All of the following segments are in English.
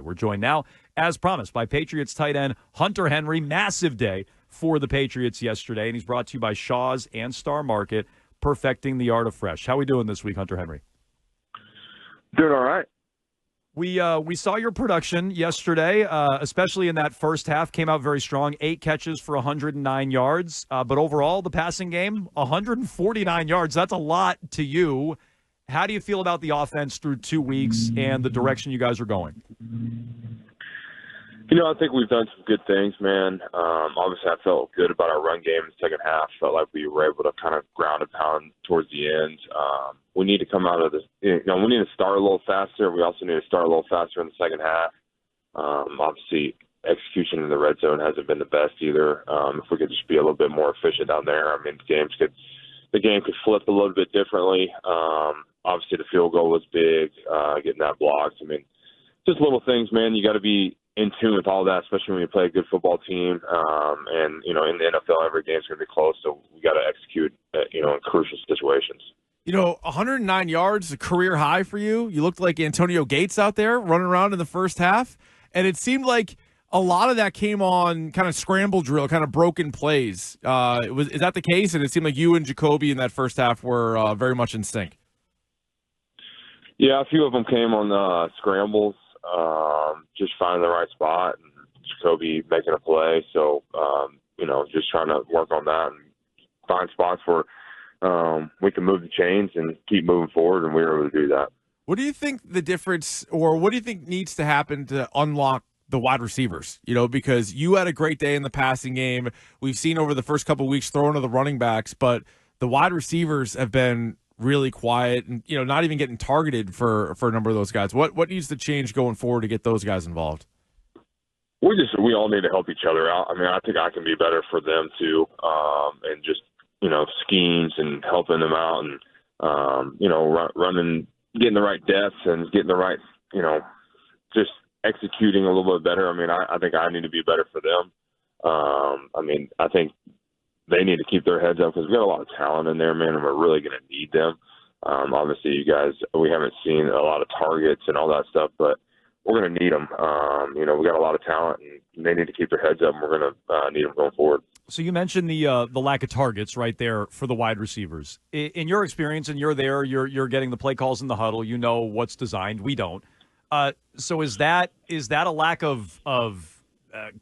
We're joined now, as promised, by Patriots tight end Hunter Henry. Massive day for the Patriots yesterday, and he's brought to you by Shaw's and Star Market, perfecting the art of fresh. How are we doing this week, Hunter Henry? Doing all right. We saw your production yesterday, especially in that first half. Came out very strong, 8 catches for 109 yards. But overall, the passing game, 149 yards. That's a lot to you. How do you feel about the offense through 2 weeks and the direction you guys are going? I think we've done some good things, man. Obviously, I felt good about our run game in the second half. Felt like we were able to kind of ground and pound towards the end. We need to come out of this. We need to start a little faster. We also need to start a little faster in the second half. Obviously, execution in the red zone hasn't been the best either. If we could just be a little bit more efficient down there, I mean, the game could flip a little bit differently. Obviously, the field goal was big, getting that blocked. I mean, just little things, man. You got to be in tune with all that, especially when you play a good football team. And in the NFL, every game's going to be close, so we got to execute, in crucial situations. 109 yards, a career high for you. You looked like Antonio Gates out there running around in the first half, and it seemed like a lot of that came on kind of scramble drill, kind of broken plays. Is that the case? And it seemed like you and Jacoby in that first half were very much in sync. Yeah, a few of them came on scrambles. Just finding the right spot and Jacoby making a play. So, just trying to work on that and find spots where we can move the chains and keep moving forward, and we were able to do that. What do you think the difference, or what do you think needs to happen to unlock the wide receivers? Because you had a great day in the passing game. We've seen over the first couple of weeks throwing to the running backs, but the wide receivers have been really quiet and, not even getting targeted for a number of those guys. What needs to change going forward to get those guys involved? We all need to help each other out. I mean, I think I can be better for them too. And just, schemes and helping them out and, running, getting the right depth and getting the right, just executing a little bit better. I mean, I think I need to be better for them. I think they need to keep their heads up because we got a lot of talent in there, man, and we're really going to need them. Obviously, you guys, we haven't seen a lot of targets and all that stuff, but we're going to need them. We got a lot of talent, and they need to keep their heads up, and we're going to need them going forward. So you mentioned the lack of targets right there for the wide receivers. In your experience, and you're there, you're getting the play calls in the huddle. You know what's designed. We don't. So is that a lack of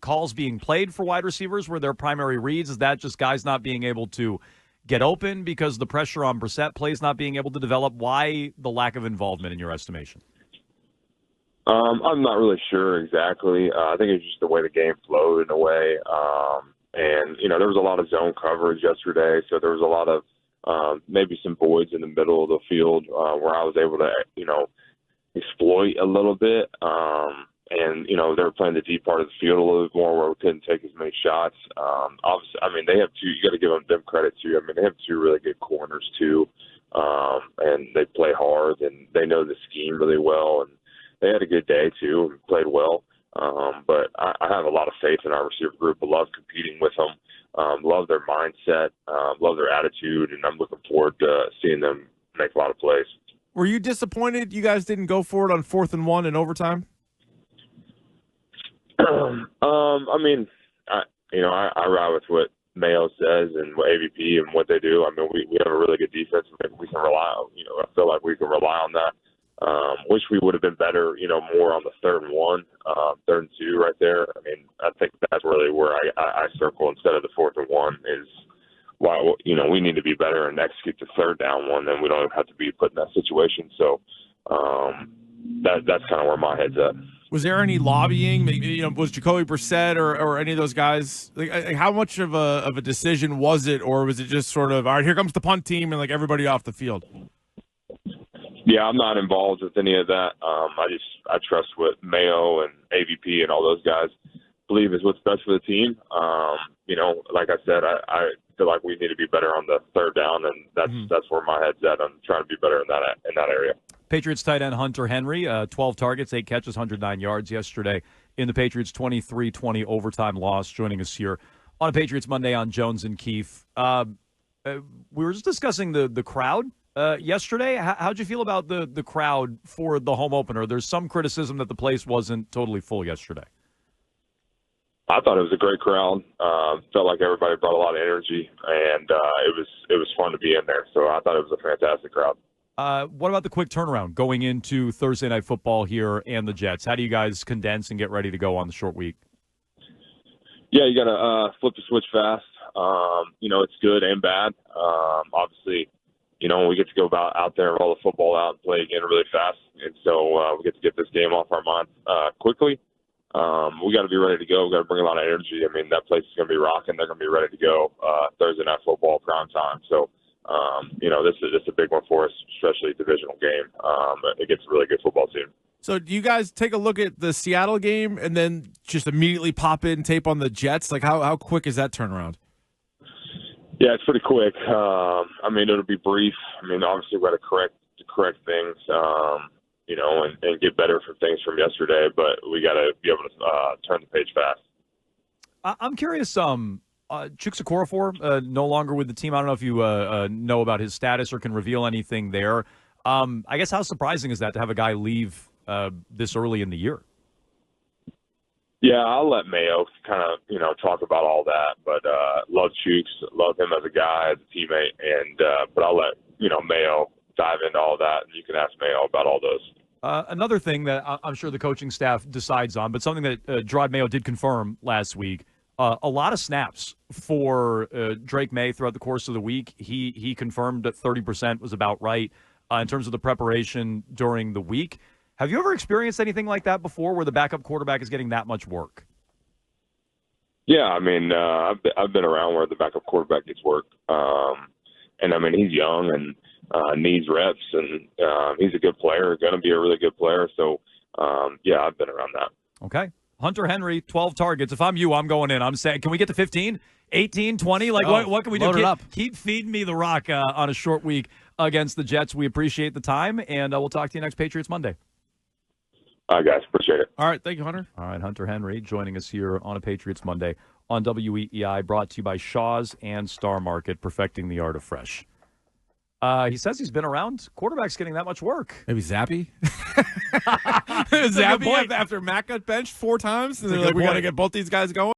calls being played for wide receivers where their primary reads? Is that just guys not being able to get open because the pressure on Brissett plays not being able to develop? Why the lack of involvement in your estimation? I'm not really sure exactly. I think it's just the way the game flowed in a way. And, there was a lot of zone coverage yesterday, so there was a lot of maybe some voids in the middle of the field where I was able to, exploit a little bit. And, they were playing the deep part of the field a little bit more where we couldn't take as many shots. Obviously, they have two. You got to give them credit, too. They have 2 really good corners, too. And they play hard, and they know the scheme really well. And they had a good day, too, and played well. But I have a lot of faith in our receiver group. I love competing with them. Love their mindset. Love their attitude. And I'm looking forward to seeing them make a lot of plays. Were you disappointed you guys didn't go for it on 4th and 1 in overtime? I ride with what Mayo says and what AVP and what they do. We have a really good defense. We can rely on, I feel like we can rely on that. Wish we would have been better, more on the 3rd and 1, 3rd and 2 right there. I think that's really where I circle instead of the 4th and 1 is why, we need to be better and execute the 3rd down one. Then we don't have to be put in that situation. So, that's kind of where my head's at. Was there any lobbying? Maybe, was Jacoby Brissett or any of those guys? Like how much of a decision was it, or was it just sort of, all right, here comes the punt team and everybody off the field? Yeah, I'm not involved with any of that. I trust what Mayo and AVP and all those guys believe is what's best for the team. Like I said, I feel like we need to be better on the 3rd down, and that's where my head's at. I'm trying to be better in that area. Patriots tight end Hunter Henry, 12 targets, 8 catches, 109 yards yesterday in the Patriots' 23-20 overtime loss, joining us here on a Patriots Monday on Jones and Keefe. We were just discussing the crowd yesterday. How'd you feel about the crowd for the home opener? There's some criticism that the place wasn't totally full yesterday. I thought it was a great crowd. Felt like everybody brought a lot of energy, and it was fun to be in there. So I thought it was a fantastic crowd. What about the quick turnaround going into Thursday Night Football here and the Jets? How do you guys condense and get ready to go on the short week? Yeah, you got to flip the switch fast. It's good and bad. Obviously, when we get to go out there and roll the football out and play again really fast. And so we get to get this game off our mind quickly. We got to be ready to go. We got to bring a lot of energy. I mean, that place is going to be rocking. They're going to be ready to go Thursday Night Football prime time. So, this is a big one for us, especially a divisional game. Against a really good football team. So do you guys take a look at the Seattle game and then just immediately pop in tape on the Jets? Like how quick is that turnaround? Yeah, it's pretty quick. It'll be brief. Obviously we got to correct things, and get better from things from yesterday, but we got to be able to turn the page fast. I'm curious, Chukwuekorofo, no longer with the team. I don't know if you know about his status or can reveal anything there. I guess how surprising is that to have a guy leave this early in the year? Yeah, I'll let Mayo kind of, talk about all that. But love Chooks, love him as a guy, as a teammate, and but I'll let Mayo dive into all that, and you can ask Mayo about all those. Another thing that I'm sure the coaching staff decides on, but something that Gerard Mayo did confirm last week, a lot of snaps for Drake May throughout the course of the week. He confirmed that 30% was about right in terms of the preparation during the week. Have you ever experienced anything like that before where the backup quarterback is getting that much work? Yeah, I've been around where the backup quarterback gets work. And he's young and needs reps, and he's a good player, going to be a really good player. So, I've been around that. Okay. Hunter Henry, 12 targets. If I'm you, I'm going in. I'm saying, can we get to 15, 18, 20? What can we do? Keep feeding me the rock on a short week against the Jets. We appreciate the time, and we'll talk to you next Patriots Monday. All right, guys. Appreciate it. All right. Thank you, Hunter. All right, Hunter Henry joining us here on a Patriots Monday on WEEI, brought to you by Shaw's and Star Market, perfecting the art of fresh. He says he's been around quarterbacks getting that much work. Maybe Zappy? Zappy after Matt got benched 4 times, and they're like, we got to get both these guys going.